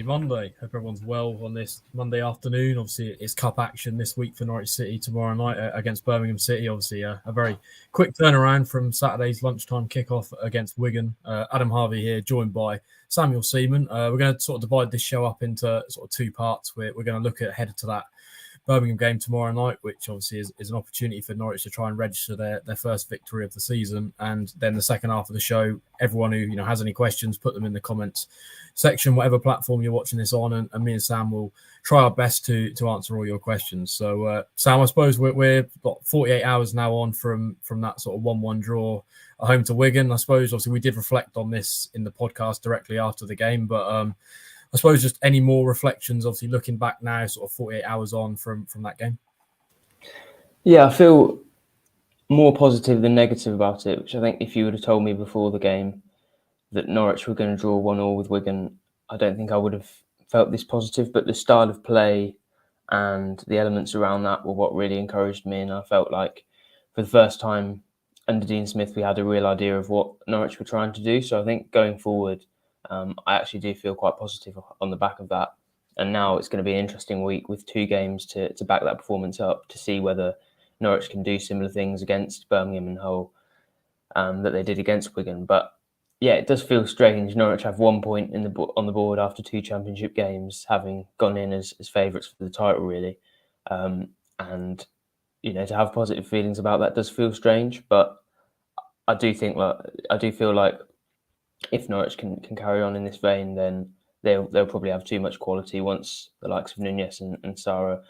Monday. Hope everyone's well on this Monday afternoon. Obviously, it's cup action this week for Norwich City tomorrow night against Birmingham City. Obviously, a very quick turnaround from Saturday's lunchtime kickoff against Wigan. Adam Harvey here, joined by Samuel Seaman. We're going to sort of divide this show up into sort of two parts. We're going to look ahead to that Birmingham game tomorrow night, which obviously is an opportunity for Norwich to try and register their first victory of the season. And then the second half of the show, everyone who has any questions, put them in the comments section, whatever platform you're watching this on, and me and Sam will try our best to answer all your questions. So Sam, I suppose we're 48 hours now on from that sort of 1-1 draw at home to Wigan. I suppose obviously we did reflect on this in the podcast directly after the game, but I suppose just any more reflections, obviously looking back now, sort of 48 hours on from that game? Yeah, I feel more positive than negative about it, which I think if you would have told me before the game that Norwich were going to draw 1-1 with Wigan, I don't think I would have felt this positive. But the style of play and the elements around that were what really encouraged me. And I felt like for the first time under Dean Smith, we had a real idea of what Norwich were trying to do. So I think going forward, I actually do feel quite positive on the back of that. And now it's going to be an interesting week with two games to back that performance up, to see whether Norwich can do similar things against Birmingham and Hull that they did against Wigan. But yeah, it does feel strange. Norwich have 1 point on the board after two championship games, having gone in as favourites for the title, really. And to have positive feelings about that does feel strange. But I do feel like if Norwich can carry on in this vein, then they'll probably have too much quality once the likes of Nunez and Sarah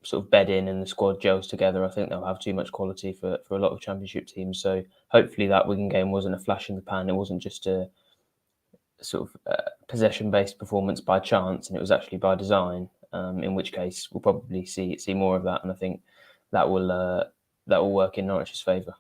sort of bed in and the squad gels together. I think they'll have too much quality for a lot of championship teams. So hopefully that Wigan game wasn't a flash in the pan. It wasn't just a sort of possession-based performance by chance, and it was actually by design. In which case we'll probably see more of that, and I think that will work in Norwich's favour.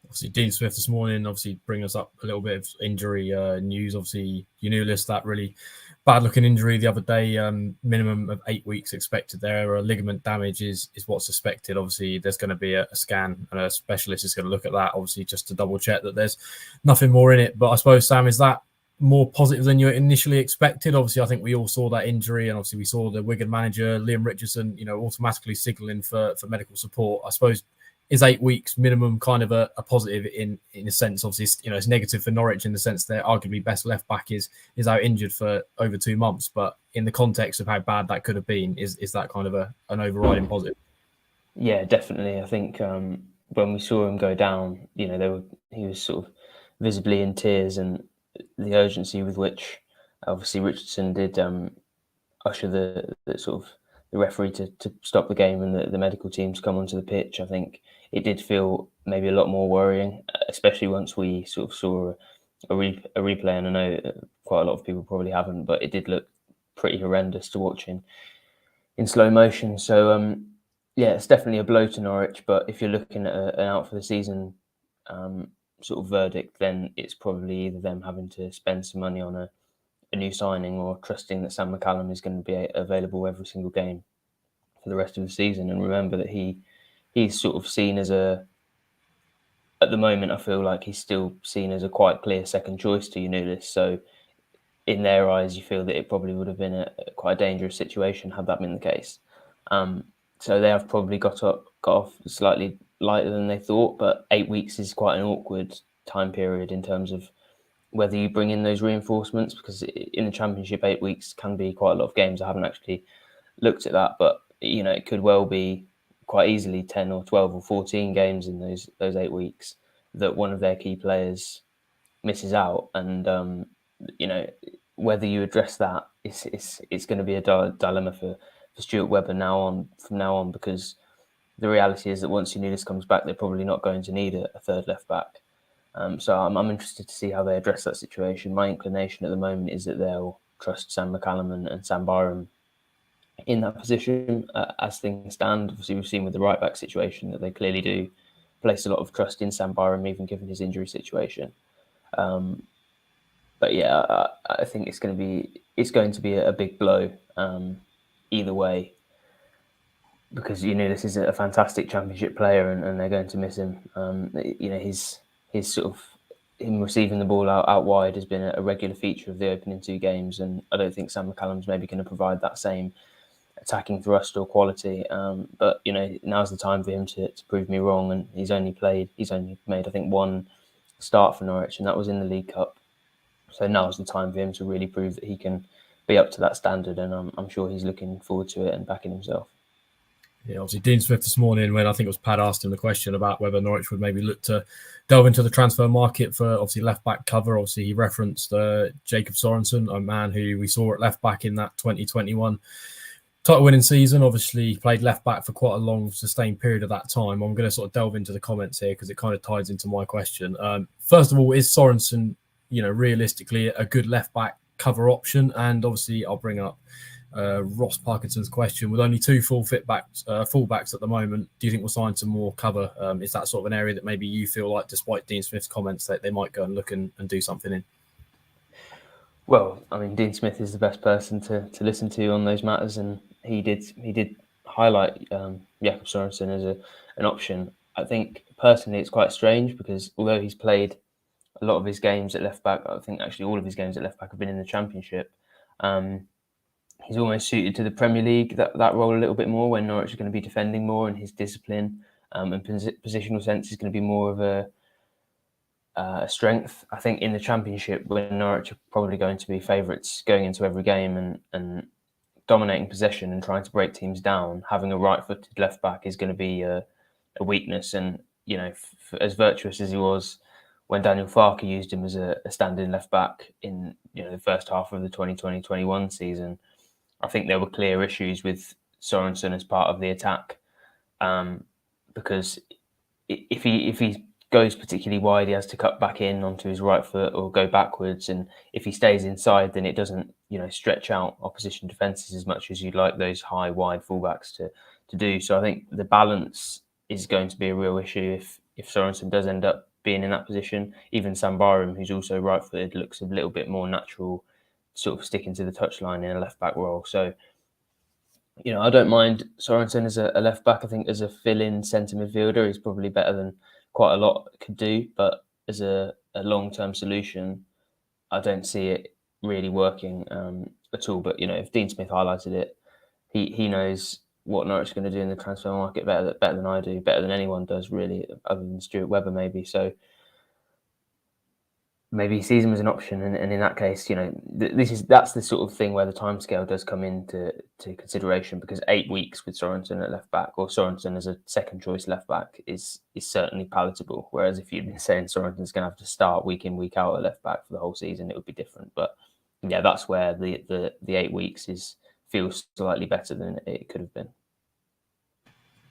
Obviously, Dean Smith this morning obviously bring us up a little bit of injury news. Obviously, Nulis, that really bad-looking injury the other day, minimum of 8 weeks expected there. Ligament damage is what's suspected. Obviously, there's going to be a scan, and a specialist is going to look at that, obviously, just to double-check that there's nothing more in it. But I suppose, Sam, is that more positive than you initially expected? Obviously, I think we all saw that injury, and obviously we saw the Wigan manager, Liam Richardson, automatically signalling for medical support. I suppose, is 8 weeks minimum kind of a positive in a sense? Obviously, it's negative for Norwich in the sense that arguably best left back is out injured for over 2 months. But in the context of how bad that could have been, is that kind of an overriding positive? Yeah, definitely. I think when we saw him go down, he was sort of visibly in tears, and the urgency with which obviously Richardson did usher the sort of the referee to stop the game and the medical team to come onto the pitch, I think it did feel maybe a lot more worrying, especially once we sort of saw a replay. And I know quite a lot of people probably haven't, but it did look pretty horrendous to watch in slow motion. So yeah, it's definitely a blow to Norwich. But if you're looking at an out for the season sort of verdict, then it's probably either them having to spend some money on a new signing, or trusting that Sam McCallum is going to be available every single game for the rest of the season. And remember that he's sort of seen as at the moment, I feel like he's still seen as a quite clear second choice to Nulis. So in their eyes, you feel that it probably would have been quite a dangerous situation had that been the case. So they have probably got off slightly lighter than they thought, but 8 weeks is quite an awkward time period in terms of whether you bring in those reinforcements, because in the Championship, 8 weeks can be quite a lot of games. I haven't actually looked at that, but it could well be quite easily 10 or 12 or 14 games in those 8 weeks that one of their key players misses out. And whether you address that, it's going to be a dilemma for Stuart Webber from now on, because the reality is that once Nunes comes back, they're probably not going to need a third left back. So I'm interested to see how they address that situation. My inclination at the moment is that they'll trust Sam McCallum and Sam Byram in that position as things stand. Obviously, we've seen with the right back situation that they clearly do place a lot of trust in Sam Byram, even given his injury situation. But yeah, I think it's going to be a big blow either way, because this is a fantastic Championship player, and they're going to miss him. His sort of him receiving the ball out wide has been a regular feature of the opening 2 games, and I don't think Sam McCallum's maybe going to provide that same attacking thrust or quality. But now's the time for him to prove me wrong, and he's only made I think 1 start for Norwich, and that was in the League Cup. So now's the time for him to really prove that he can be up to that standard, and I'm sure he's looking forward to it and backing himself. Yeah, obviously Dean Smith this morning, when I think it was Pat asked him the question about whether Norwich would maybe look to delve into the transfer market for obviously left back cover. Obviously, he referenced Jacob Sorensen, a man who we saw at left back in that 2021 title winning season. Obviously, played left back for quite a long, sustained period of that time. I'm going to sort of delve into the comments here because it kind of ties into my question. First of all, is Sorensen, realistically a good left back cover option? And obviously, I'll bring up Ross Parkinson's question. With only 2 fullbacks at the moment, do you think we'll sign some more cover? Is that sort of an area that maybe you feel like, despite Dean Smith's comments, that they might go and look and do something in? Well, I mean, Dean Smith is the best person to listen to on those matters, and he did highlight Jakob Sorensen as an option. I think personally it's quite strange because although he's played a lot of his games at left back, I think actually all of his games at left back have been in the Championship. He's almost suited to the Premier League, that role a little bit more, when Norwich are going to be defending more, and his discipline and positional sense is going to be more of a strength. I think in the Championship, when Norwich are probably going to be favourites going into every game and dominating possession and trying to break teams down, having a right-footed left back is going to be a weakness. And as virtuous as he was when Daniel Farke used him as a stand-in left back in the first half of the 2020-21 season, I think there were clear issues with Sorensen as part of the attack, because if he goes particularly wide, he has to cut back in onto his right foot or go backwards, and if he stays inside, then it doesn't stretch out opposition defences as much as you'd like those high wide fullbacks to do. So I think the balance is going to be a real issue if Sorensen does end up being in that position. Even Sam Byram, who's also right-footed, looks a little bit more natural, sort of sticking to the touchline in a left-back role. So, I don't mind Sorensen as a left-back. I think as a fill-in centre midfielder, he's probably better than quite a lot could do. But as a long-term solution, I don't see it really working at all. But, if Dean Smith highlighted it, he knows what Norwich is going to do in the transfer market better than I do, better than anyone does, really, other than Stuart Webber, maybe. So maybe he sees him as an option, and in that case, that's the sort of thing where the timescale does come into consideration, because 8 weeks with Sorensen at left back, or Sorensen as a second choice left back, is certainly palatable. Whereas if you'd been saying Sorensen's going to have to start week in, week out at left back for the whole season, it would be different. But yeah, that's where the 8 weeks feels slightly better than it could have been.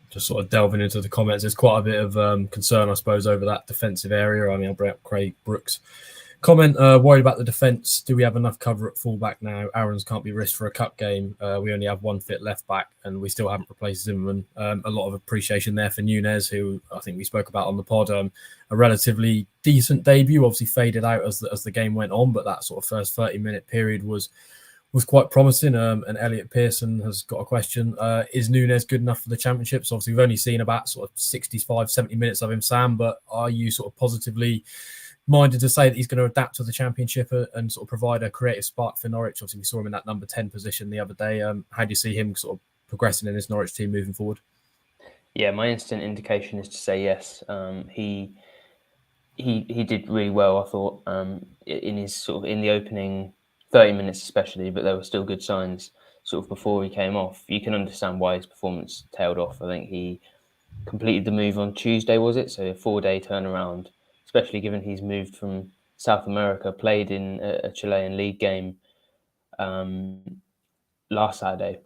Just sort of delving into the comments, there's quite a bit of concern, I suppose, over that defensive area. I mean, I'll bring up Craig Brooks' comment, worried about the defence. Do we have enough cover at fullback now? Aarons can't be risked for a cup game. We only have 1 fit left back, and we still haven't replaced Zimmerman. A lot of appreciation there for Nunez, who I think we spoke about on the pod. A relatively decent debut, obviously faded out as the game went on, but that sort of first 30-minute period was quite promising. And Elliot Pearson has got a question. Is Nunez good enough for the Championship? So obviously we've only seen about sort of 65, 70 minutes of him, Sam, but are you sort of positively minded to say that he's going to adapt to the Championship and sort of provide a creative spark for Norwich? Obviously we saw him in that number 10 position the other day. How do you see him sort of progressing in this Norwich team moving forward? Yeah, my instant indication is to say yes. He did really well, I thought, in the opening 30 minutes especially, but there were still good signs sort of before he came off. You can understand why his performance tailed off. I think he completed the move on Tuesday, was it? So a 4-day turnaround, especially given he's moved from South America, played in a Chilean league game last Saturday,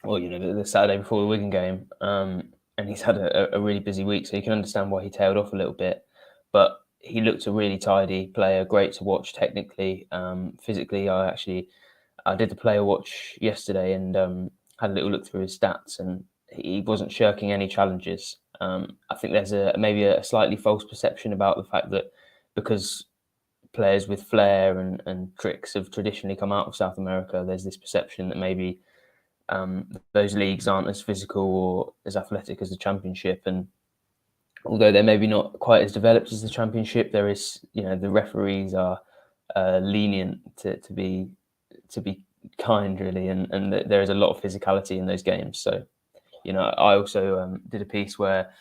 or the Saturday before the Wigan game, and he's had a really busy week, so you can understand why he tailed off a little bit. But he looked a really tidy player, great to watch technically, physically. I did the player watch yesterday and had a little look through his stats, and he wasn't shirking any challenges. I think there's maybe a slightly false perception about the fact that because players with flair and tricks have traditionally come out of South America, there's this perception that maybe those leagues aren't as physical or as athletic as the Championship. And although they're maybe not quite as developed as the Championship, there is, the referees are lenient to be kind, really, and there is a lot of physicality in those games. So, I also did a piece where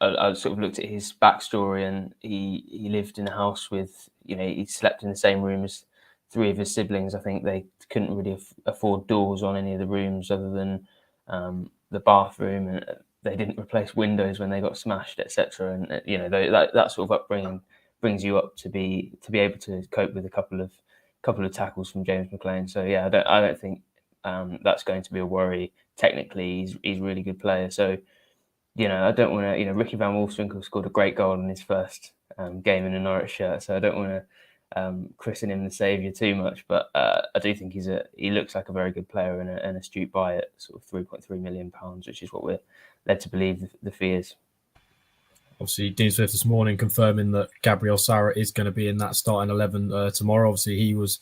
I sort of looked at his backstory, and he lived in a house with, he slept in the same room as three of his siblings. I think they couldn't really afford doors on any of the rooms other than the bathroom, and they didn't replace windows when they got smashed, etc. And that sort of upbringing brings you up to be able to cope with a couple of tackles from James McQueen. So yeah, I don't think that's going to be a worry. Technically, he's a really good player. So, I don't want to. Ricky Van Wolfswinkel scored a great goal in his first game in a Norwich shirt, so I don't want to christen him the saviour too much. But I do think he looks like a very good player and an astute buy at sort of £3.3 million, which is what we're led to believe the fee is. Obviously, Dean Smith this morning confirming that Gabriel Sara is going to be in that starting 11 tomorrow. Obviously, he was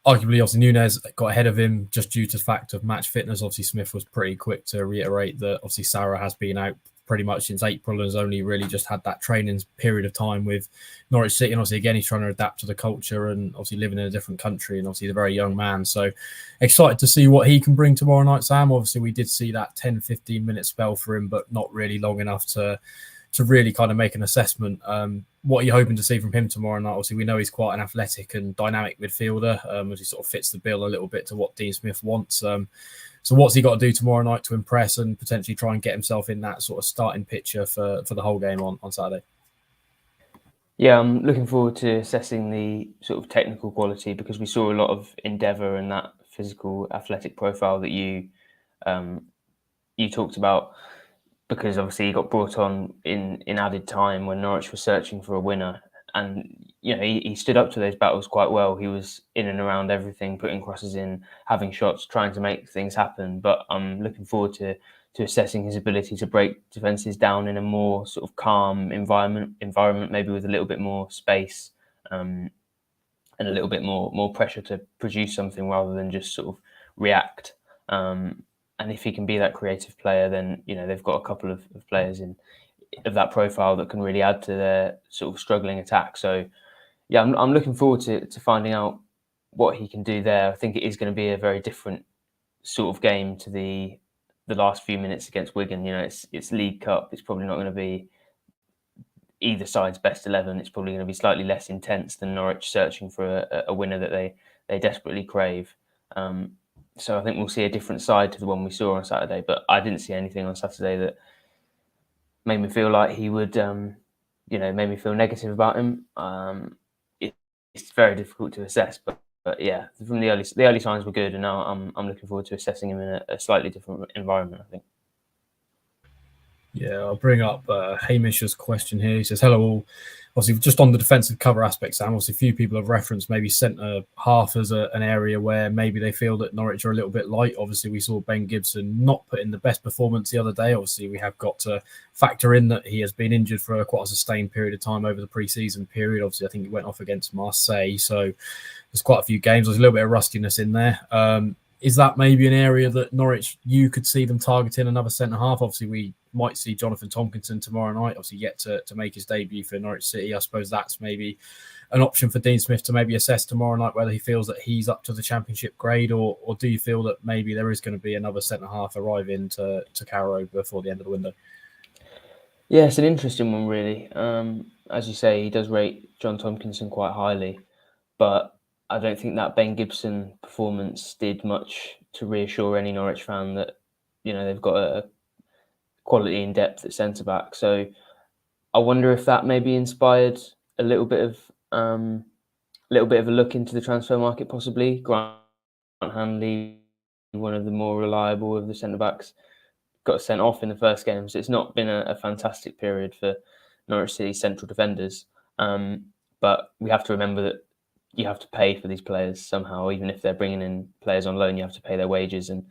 arguably, Nunez got ahead of him just due to the fact of match fitness. Obviously, Smith was pretty quick to reiterate that obviously Sara has been out pretty much since April and has only really just had that training period of time with Norwich City. And obviously, again, he's trying to adapt to the culture and obviously living in a different country. And obviously, he's a very young man. So excited to see what he can bring tomorrow night, Sam. Obviously, we did see that 10-15 minute spell for him, but not really long enough to really kind of make an assessment. What are you hoping to see from him tomorrow night? Obviously, we know he's quite an athletic and dynamic midfielder, as he sort of fits the bill a little bit to what Dean Smith wants. So what's he got to do tomorrow night to impress and potentially try and get himself in that sort of starting picture for the whole game on Saturday? Yeah, I'm looking forward to assessing the sort of technical quality, because we saw a lot of endeavour and that physical athletic profile that you talked about, because obviously he got brought on in added time when Norwich was searching for a winner. And, he stood up to those battles quite well. He was in and around everything, putting crosses in, having shots, trying to make things happen. But I'm looking forward to assessing his ability to break defences down in a more sort of calm environment, maybe with a little bit more space and a little bit more pressure to produce something rather than just sort of react. And if he can be that creative player, then they've got a couple of players of that profile that can really add to their sort of struggling attack. So yeah, I'm looking forward to finding out what he can do there. I think it is going to be a very different sort of game to the last few minutes against Wigan. It's League Cup. It's probably not going to be either side's best 11. It's probably going to be slightly less intense than Norwich searching for a winner that they desperately crave. So I think we'll see a different side to the one we saw on Saturday. But I didn't see anything on Saturday that made me feel like he would, made me feel negative about him. It's very difficult to assess, but yeah, from the early signs were good, and now I'm looking forward to assessing him in a slightly different environment, I think. Yeah, I'll bring up Hamish's question here. He says, hello all. Obviously, just on the defensive cover aspect, Sam, obviously a few people have referenced maybe centre half as an area where maybe they feel that Norwich are a little bit light. Obviously, we saw Ben Gibson not put in the best performance the other day. Obviously, we have got to factor in that he has been injured for quite a sustained period of time over the pre-season period. Obviously, I think he went off against Marseille, so there's quite a few games. There's a little bit of rustiness in there. Is that maybe an area that Norwich, you could see them targeting another centre-half? Obviously, we might see Jonathan Tompkinson tomorrow night, obviously yet to make his debut for Norwich City. I suppose that's maybe an option for Dean Smith to maybe assess tomorrow night, whether he feels that he's up to the Championship grade, or do you feel that maybe there is going to be another centre-half arriving to Carabao before the end of the window? Yeah, it's an interesting one, really. As you say, he does rate John Tompkinson quite highly, but I don't think that Ben Gibson performance did much to reassure any Norwich fan that they've got a quality and depth at centre back. So I wonder if that maybe inspired a little bit of a look into the transfer market, possibly. Grant Hanley, one of the more reliable of the centre backs, got sent off in the first game, so it's not been a fantastic period for Norwich City central defenders. But we have to remember that you have to pay for these players somehow. Even if they're bringing in players on loan, you have to pay their wages, and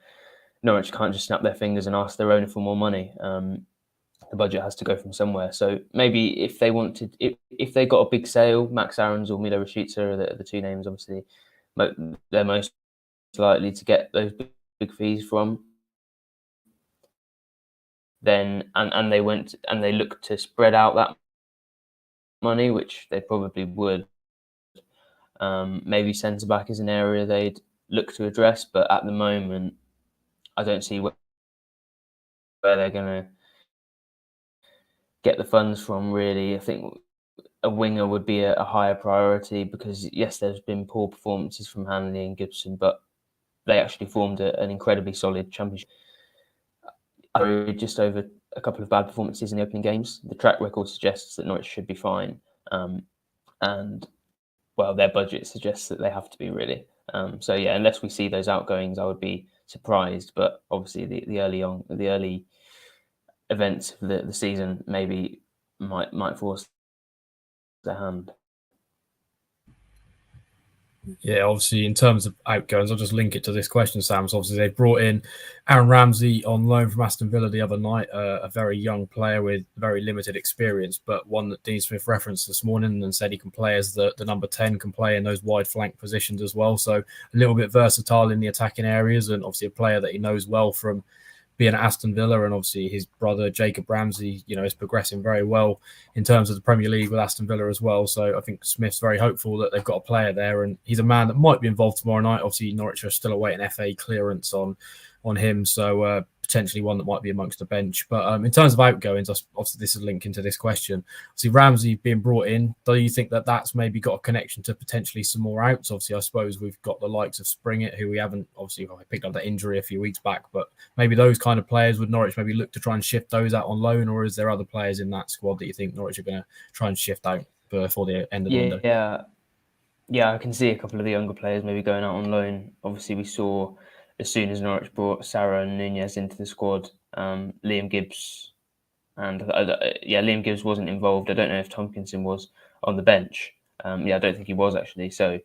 Norwich can't just snap their fingers and ask their owner for more money. The budget has to go from somewhere. So maybe if they wanted, if they got a big sale, Max Aarons or Milo Rashica are the two names, obviously, they're most likely to get those big fees from. then and they looked to spread out that money, which they probably would. Maybe centre back is an area they'd look to address, but at the moment, I don't see where they're going to get the funds from. Really, I think a winger would be a higher priority because yes, there's been poor performances from Hanley and Gibson, but they actually formed an incredibly solid championship. Just over a couple of bad performances in the opening games. The track record suggests that Norwich should be fine, and well, their budget suggests that they have to be really. So yeah, unless we see those outgoings, I would be surprised. But obviously, the early events of the season maybe might force their hand. Yeah, obviously, in terms of outgoings, I'll just link it to this question, Sam. So obviously, they brought in Aaron Ramsey on loan from Aston Villa the other night, a very young player with very limited experience, but one that Dean Smith referenced this morning and said he can play as the number 10, can play in those wide flank positions as well. So a little bit versatile in the attacking areas, and obviously a player that he knows well from being at Aston Villa, and obviously his brother Jacob Ramsey, is progressing very well in terms of the Premier League with Aston Villa as well. So I think Smith's very hopeful that they've got a player there, and he's a man that might be involved tomorrow night. Obviously, Norwich are still awaiting FA clearance on him, so potentially one that might be amongst the bench. But in terms of outgoings, obviously this is linking to this question. See Ramsey being brought in, do you think that that's maybe got a connection to potentially some more outs? Obviously, I suppose we've got the likes of Springett, who we haven't, obviously picked up that injury a few weeks back, but maybe those kind of players, would Norwich maybe look to try and shift those out on loan, or is there other players in that squad that you think Norwich are going to try and shift out before the end of the window? Yeah, I can see a couple of the younger players maybe going out on loan. Obviously, we saw as soon as Norwich brought Sarah and Nunez into the squad, Liam Gibbs, and Liam Gibbs wasn't involved. I don't know if Tompkinson was on the bench. I don't think he was actually. So,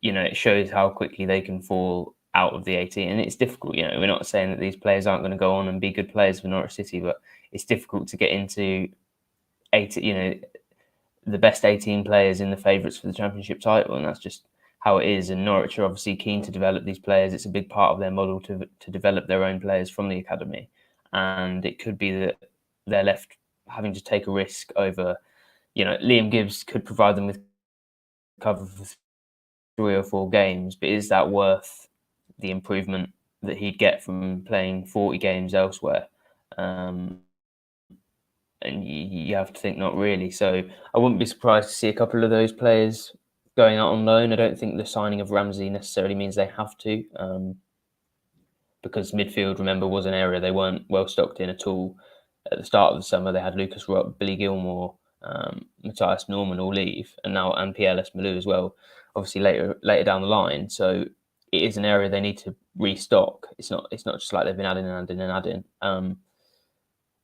it shows how quickly they can fall out of the 18, and it's difficult. We're not saying that these players aren't going to go on and be good players for Norwich City, but it's difficult to get into 18. The best 18 players in the favourites for the championship title, and that's just how it is. And Norwich are obviously keen to develop these players. It's a big part of their model to develop their own players from the academy, and it could be that they're left having to take a risk over, Liam Gibbs could provide them with cover for 3 or 4 games, but is that worth the improvement that he'd get from playing 40 games elsewhere? And you have to think not really. So I wouldn't be surprised to see a couple of those players going out on loan. I don't think the signing of Ramsey necessarily means they have to, because midfield, remember, was an area they weren't well stocked in at all. At the start of the summer, they had Lucas Rupp, Billy Gilmore, Matthias Norman all leave, and PLS Malou as well, obviously later down the line. So it is an area they need to restock. It's not just like they've been adding.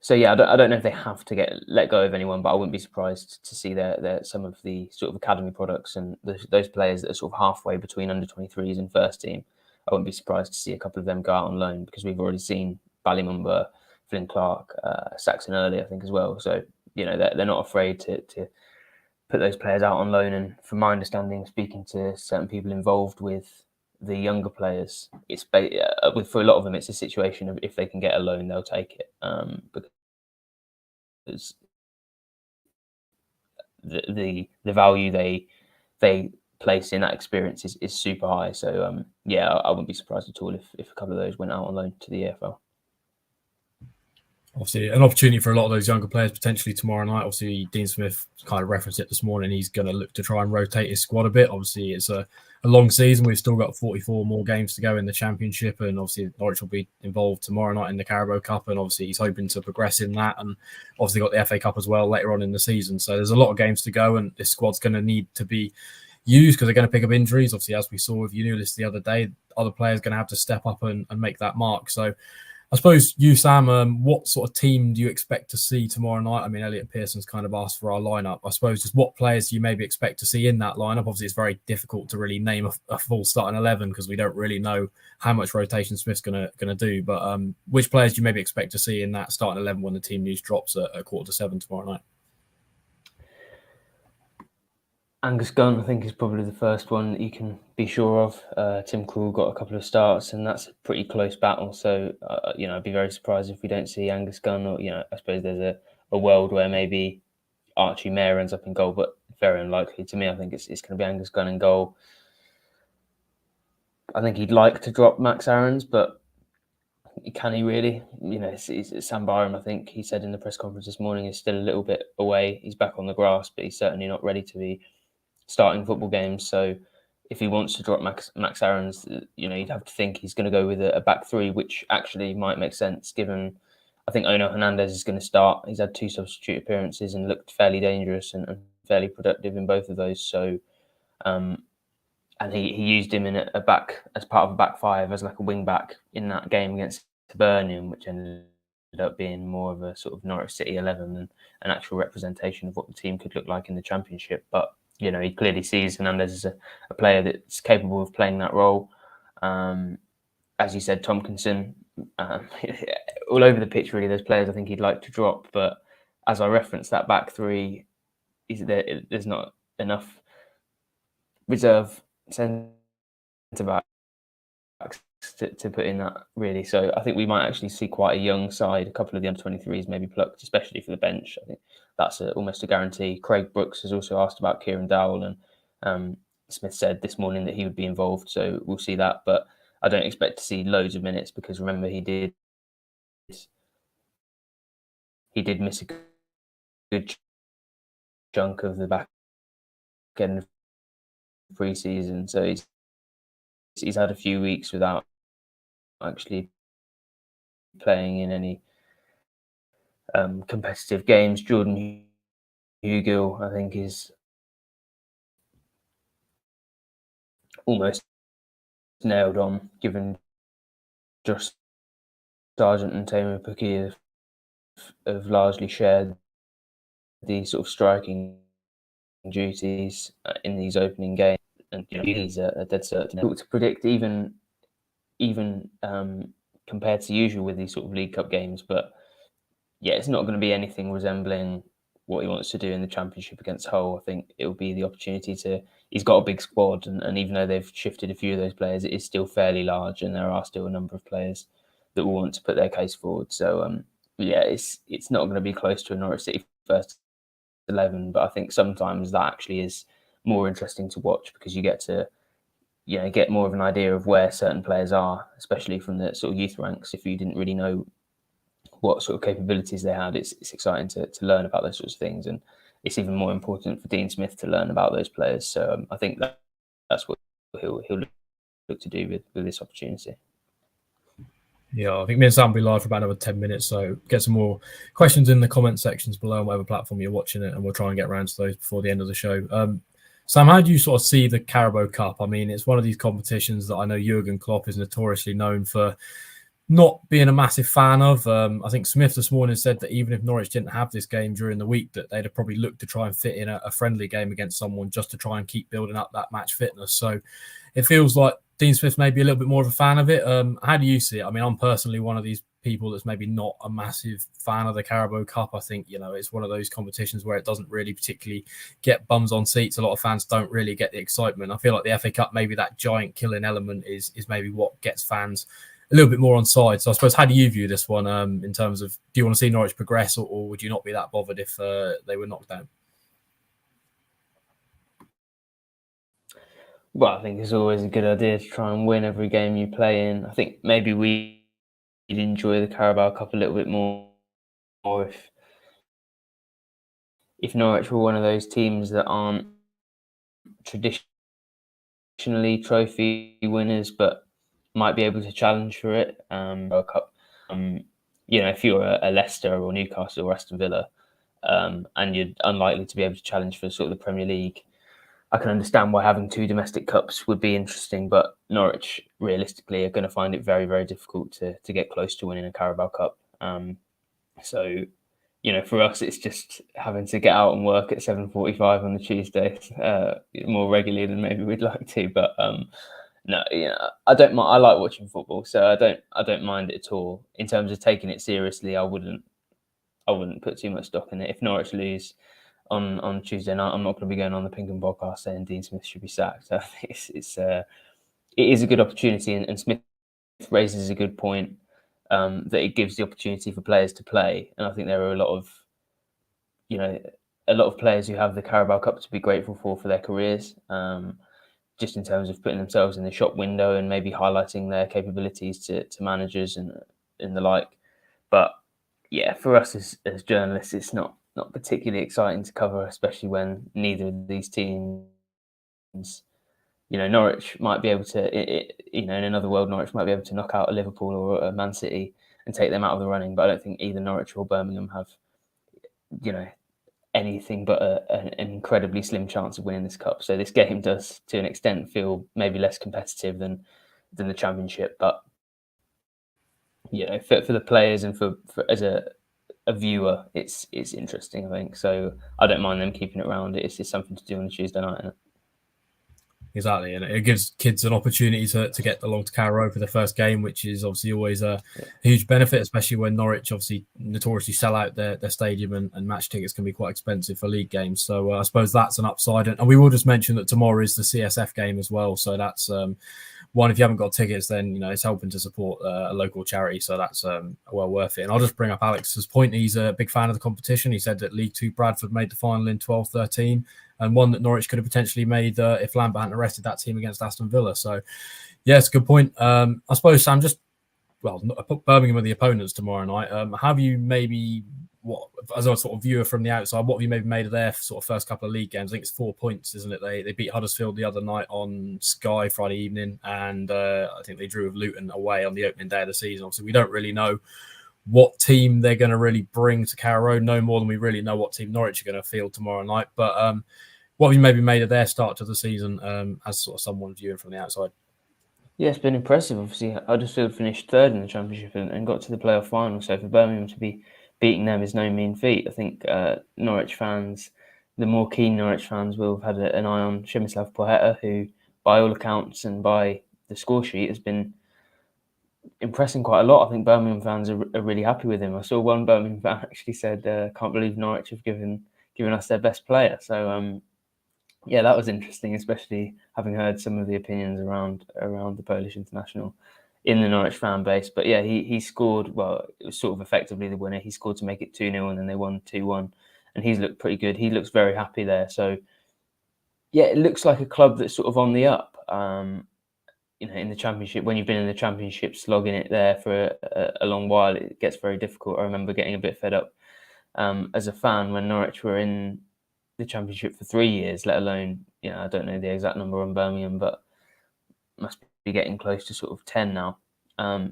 So yeah, I don't know if they have to let go of anyone, but I wouldn't be surprised to see some of the sort of academy products and those players that are sort of halfway between under 23s and first team. I wouldn't be surprised to see a couple of them go out on loan, because we've already seen Ballymumba, Flynn Clark, Saxon early, I think, as well. So they're not afraid to put those players out on loan. And from my understanding, speaking to certain people involved with the younger players, it's for a lot of them, it's a situation of if they can get a loan, they'll take it, because the value they place in that experience is super high. So I wouldn't be surprised at all if a couple of those went out on loan to the EFL. Obviously, an opportunity for a lot of those younger players potentially tomorrow night. Obviously, Dean Smith kind of referenced it this morning. He's going to look to try and rotate his squad a bit. Obviously, it's a long season. We've still got 44 more games to go in the Championship, and obviously Norwich will be involved tomorrow night in the Carabao Cup, and obviously he's hoping to progress in that, and obviously got the FA Cup as well later on in the season. So there's a lot of games to go, and this squad's going to need to be used because they're going to pick up injuries. Obviously, as we saw with Unulis the other day, other players are going to have to step up and make that mark. So I suppose you, Sam, what sort of team do you expect to see tomorrow night? I mean, Elliot Pearson's kind of asked for our lineup. I suppose just what players do you maybe expect to see in that lineup? Obviously, it's very difficult to really name a full starting 11 because we don't really know how much rotation Smith's going to do. But which players do you maybe expect to see in that starting 11 when the team news drops at 6:45 tomorrow night? Angus Gunn, I think, is probably the first one that you can be sure of. Tim Krul got a couple of starts, and that's a pretty close battle. So, I'd be very surprised if we don't see Angus Gunn. Or, I suppose there's a world where maybe Archie Mayer ends up in goal, but very unlikely to me. I think it's going to be Angus Gunn in goal. I think he'd like to drop Max Aarons, but can he really? It's Sam Byram, I think he said in the press conference this morning, is still a little bit away. He's back on the grass, but he's certainly not ready to be starting football games. So if he wants to drop Max Aarons, you'd have to think he's going to go with a back three, which actually might make sense given I think Ono Hernandez is going to start. He's had 2 substitute appearances and looked fairly dangerous and fairly productive in both of those. So, and he used him in a back as part of a back five as like a wing back in that game against Birmingham, which ended up being more of a sort of Norwich City 11 than an actual representation of what the team could look like in the Championship. But he clearly sees Hernandez as a player that's capable of playing that role. As you said, Tompkinson, all over the pitch, really, there's players I think he'd like to drop. But as I referenced, that back three, there's not enough reserve centre backs to put in that, really. So I think we might actually see quite a young side, a couple of the under-23s maybe plucked, especially for the bench. I think that's almost a guarantee. Craig Brooks has also asked about Kieran Dowell, and Smith said this morning that he would be involved, so we'll see that. But I don't expect to see loads of minutes because remember he did miss a good chunk of the back end of pre-season, so he's had a few weeks without actually playing in any competitive games. Jordan Hugill, I think, is almost nailed on, given Josh Sargent and Tamer Pukki have largely shared the sort of striking duties in these opening games, and he's a dead certain to predict even compared to usual with these sort of League Cup games. But yeah, it's not going to be anything resembling what he wants to do in the Championship against Hull. I think it will be the opportunity he's got a big squad, and even though they've shifted a few of those players, it is still fairly large, and there are still a number of players that will want to put their case forward. So it's not going to be close to a Norwich City first 11, but I think sometimes that actually is more interesting to watch because you get to get more of an idea of where certain players are, especially from the sort of youth ranks. If you didn't really know what sort of capabilities they had, it's exciting to learn about those sorts of things, and it's even more important for Dean Smith to learn about those players. So I think that's what he'll look to do with this opportunity. Yeah, I think me and Sam will be live for about another 10 minutes, so get some more questions in the comment sections below on whatever platform you're watching it, and we'll try and get around to those before the end of the show. Sam, how do you sort of see the Carabao Cup? I mean, it's one of these competitions that I know Jurgen Klopp is notoriously known for not being a massive fan of. I think Smith this morning said that even if Norwich didn't have this game during the week, that they'd have probably looked to try and fit in a friendly game against someone just to try and keep building up that match fitness. So it feels like Dean Smith may be a little bit more of a fan of it. How do you see it? I mean, I'm personally one of these people that's maybe not a massive fan of the Carabao Cup. I think, it's one of those competitions where it doesn't really particularly get bums on seats. A lot of fans don't really get the excitement. I feel like the FA Cup, maybe that giant killing element is maybe what gets fans a little bit more on side. So I suppose, how do you view this one in terms of, do you want to see Norwich progress, or would you not be that bothered if they were knocked down? Well, I think it's always a good idea to try and win every game you play in. I think maybe we'd enjoy the Carabao Cup a little bit more if Norwich were one of those teams that aren't traditionally trophy winners, but might be able to challenge for it. World Cup. If you're a Leicester or Newcastle or Aston Villa, and you're unlikely to be able to challenge for sort of the Premier League, I can understand why having 2 domestic cups would be interesting, but Norwich realistically are going to find it very, very difficult to get close to winning a Carabao Cup. So, for us, it's just having to get out and work at 7:45 on the Tuesday more regularly than maybe we'd like to. But no, I don't mind. I like watching football, so I don't mind it at all. In terms of taking it seriously, I wouldn't put too much stock in it. If Norwich lose, on Tuesday night. I'm not going to be going on the Pinkham podcast saying Dean Smith should be sacked. So I think it is a good opportunity, and Smith raises a good point, that it gives the opportunity for players to play. And I think there are a lot of players who have the Carabao Cup to be grateful for their careers, just in terms of putting themselves in the shop window and maybe highlighting their capabilities to managers and the like. But yeah, for us as journalists, it's not particularly exciting to cover, especially when neither of these teams, Norwich might be able to, in another world, Norwich might be able to knock out a Liverpool or a Man City and take them out of the running. But I don't think either Norwich or Birmingham have, anything but an incredibly slim chance of winning this cup. So this game does, to an extent, feel maybe less competitive than the Championship. But for the players and for as a viewer, it's interesting, I think. So I don't mind them keeping it around. It's just something to do on a Tuesday night, isn't it? Exactly, and it gives kids an opportunity to get along to Carrow for the first game, which is obviously always a huge benefit, especially when Norwich obviously notoriously sell out their stadium, and match tickets can be quite expensive for league games. So I suppose that's an upside. And we will just mention that tomorrow is the CSF game as well. So that's one, if you haven't got tickets, then it's helping to support a local charity. So that's well worth it. And I'll just bring up Alex's point. He's a big fan of the competition. He said that League Two Bradford made the final in 12-13. And one that Norwich could have potentially made if Lambert hadn't arrested that team against Aston Villa. So, yeah, it's a good point. I suppose, Sam, I put Birmingham are the opponents tomorrow night. Have you maybe, as a sort of viewer from the outside, what have you maybe made of their sort of first couple of league games? I think it's 4 points, isn't it? They beat Huddersfield the other night on Sky Friday evening, and I think they drew with Luton away on the opening day of the season. Obviously, we don't really know what team they're going to really bring to Carrow, no more than we really know what team Norwich are going to field tomorrow night. But what have you maybe made of their start to the season as sort of someone viewing from the outside? Yeah, it's been impressive. Obviously, Huddersfield finished third in the Championship and got to the playoff final. So for Birmingham to be beating them is no mean feat. I think Norwich fans, the more keen Norwich fans, will have had an eye on Przemysław Pojeta, who, by all accounts and by the score sheet, has been impressing quite a lot. I think Birmingham fans are really happy with him. I saw one Birmingham fan actually said, "Can't believe Norwich have given us their best player." So yeah, that was interesting, especially having heard some of the opinions around the Polish international in the Norwich fan base. But yeah, he scored. Well, it was sort of effectively the winner. He scored to make it 2-0, and then they won 2-1. And he's looked pretty good. He looks very happy there. So yeah, it looks like a club that's sort of on the up. In the Championship, when you've been in the Championship, slogging it there for a long while, it gets very difficult. I remember getting a bit fed up as a fan when Norwich were in the Championship for 3 years, let alone, I don't know the exact number on Birmingham, but must be getting close to sort of 10 now.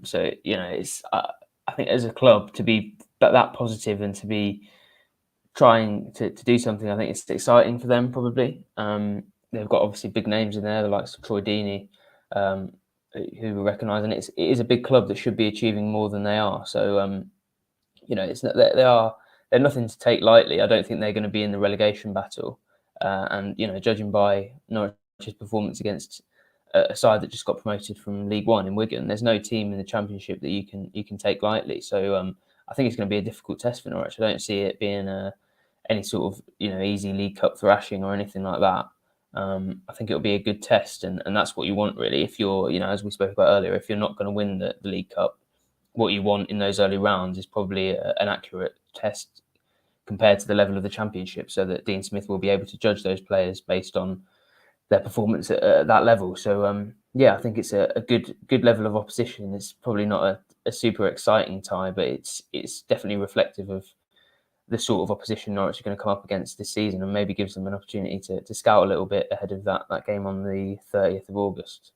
So, it's I think as a club to be that positive and to be trying to do something, I think it's exciting for them probably. They've got obviously big names in there, the likes of Troy Deeney, who we recognise, and it is a big club that should be achieving more than they are. So, it's not, they're nothing to take lightly. I don't think they're going to be in the relegation battle. And judging by Norwich's performance against a side that just got promoted from League One in Wigan, there's no team in the Championship that you can take lightly. So I think it's going to be a difficult test for Norwich. I don't see it being any sort of easy League Cup thrashing or anything like that. I think it'll be a good test, and that's what you want really. If you're, as we spoke about earlier, if you're not going to win the League Cup, what you want in those early rounds is probably an accurate test compared to the level of the Championship, so that Dean Smith will be able to judge those players based on their performance at that level. So yeah, I think it's a good level of opposition. It's probably not a super exciting tie, but it's definitely reflective of the sort of opposition Norwich are going to come up against this season, and maybe gives them an opportunity to scout a little bit ahead of that game on the 30th of August.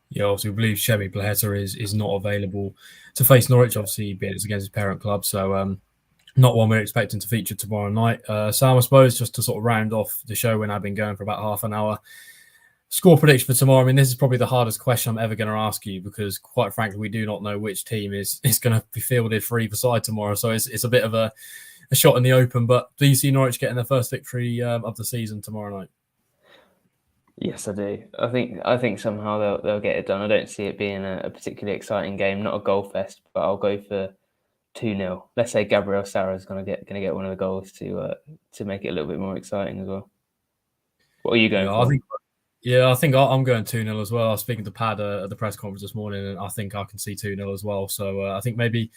Yeah, obviously, we believe Chevy Pojeta is not available to face Norwich, obviously, being it's against his parent club. So, not one we're expecting to feature tomorrow night. Sam, I suppose, just to sort of round off the show, when I've been going for about half an hour, score prediction for tomorrow. I mean, this is probably the hardest question I'm ever going to ask you, because, quite frankly, we do not know which team is going to be fielded for either side tomorrow. So it's a bit of a shot in the open. But do you see Norwich getting their first victory of the season tomorrow night? Yes, I do. I think somehow they'll get it done. I don't see it being a particularly exciting game, not a goal fest, but I'll go for 2-0. Let's say Gabriel Sara's gonna get one of the goals to make it a little bit more exciting as well. What are you going for? I think I'm going 2-0 as well. I was speaking to Pad at the press conference this morning, and I think I can see 2-0 as well. So I think maybe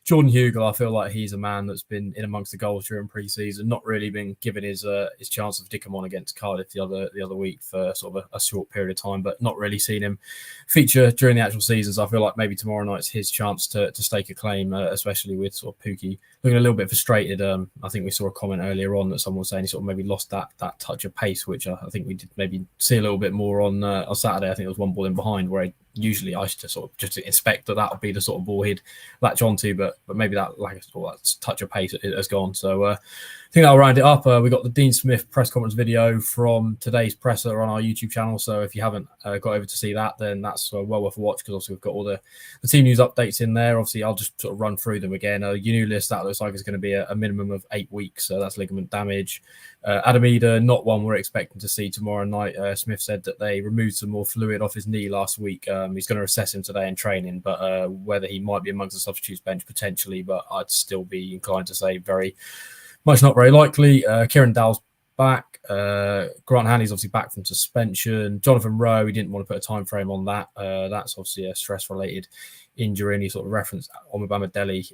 Jordan Hugill, I feel like he's a man that's been in amongst the goals during pre-season, not really been given his chance to stick him on against Cardiff the other week for sort of a short period of time, but not really seen him feature during the actual season. So I feel like maybe tomorrow night's his chance to stake a claim, especially with sort of Pukki looking a little bit frustrated. I think we saw a comment earlier on that someone was saying he sort of maybe lost that touch of pace, which I think we did maybe see a little bit more on Saturday. I think there was one ball in behind where usually I used to sort of just expect that would be the sort of ball he'd latch onto, but maybe that that touch of pace has gone. So I think that'll round it up. We got the Dean Smith press conference video from today's presser on our YouTube channel. So if you haven't got over to see that, then that's well worth a watch, because obviously we've got all the team news updates in there. Obviously, I'll just sort of run through them again. Your new list, that looks like it's going to be a minimum of 8 weeks. So that's ligament damage. Adam Eder, not one we're expecting to see tomorrow night. Smith said that they removed some more fluid off his knee last week. He's going to assess him today in training, but whether he might be amongst the substitutes bench potentially, but I'd still be inclined to say very much not very likely. Kieran Dowell's back. Grant Hanley's obviously back from suspension. Jonathan Rowe, he didn't want to put a time frame on that. That's obviously a stress-related injury, and he sort of referenced Omobama Deli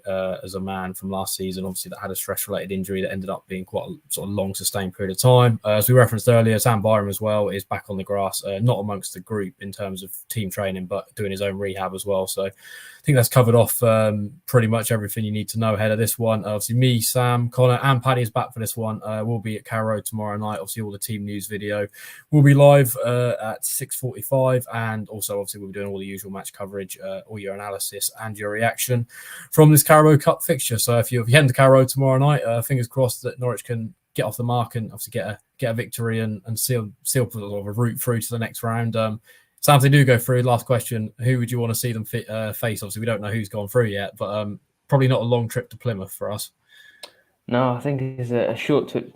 as a man from last season, obviously, that had a stress-related injury that ended up being quite a sort of long, sustained period of time. As we referenced earlier, Sam Byram as well is back on the grass, not amongst the group in terms of team training, but doing his own rehab as well. So I think that's covered off pretty much everything you need to know ahead of this one. Obviously, me, Sam, Connor, and Paddy is back for this one. We'll be at Carrow tomorrow night. Obviously, all the team news video will be live at 6:45, and also obviously we'll be doing all the usual match coverage, all your analysis and your reaction from this Carabao Cup fixture. So if you're heading to Carrow tomorrow night, fingers crossed that Norwich can get off the mark and obviously get a victory and seal sort of a route through to the next round. Sam, if they do go through, last question, who would you want to see them face? Obviously, we don't know who's gone through yet, but probably not a long trip to Plymouth for us. No, I think it's a short trip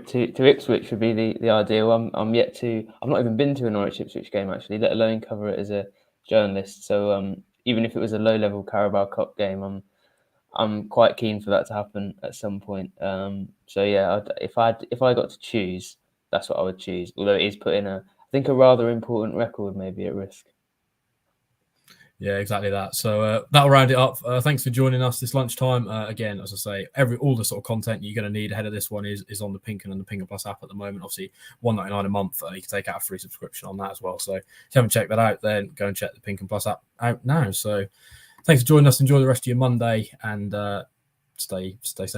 to Ipswich would be the ideal. I've not even been to a Norwich Ipswich game actually, let alone cover it as a journalist. So even if it was a low-level Carabao Cup game, I'm quite keen for that to happen at some point. So yeah, if I got to choose, that's what I would choose. Although it is putting a rather important record maybe at risk. Yeah, exactly that. So that'll round it up. Thanks for joining us this lunchtime. Again, as I say, all the sort of content you're going to need ahead of this one is on the Pinken and the Pinken Plus app at the moment. Obviously, $1.99 a month. You can take out a free subscription on that as well. So if you haven't checked that out, then go and check the Pinken Plus app out now. So thanks for joining us. Enjoy the rest of your Monday, and stay safe.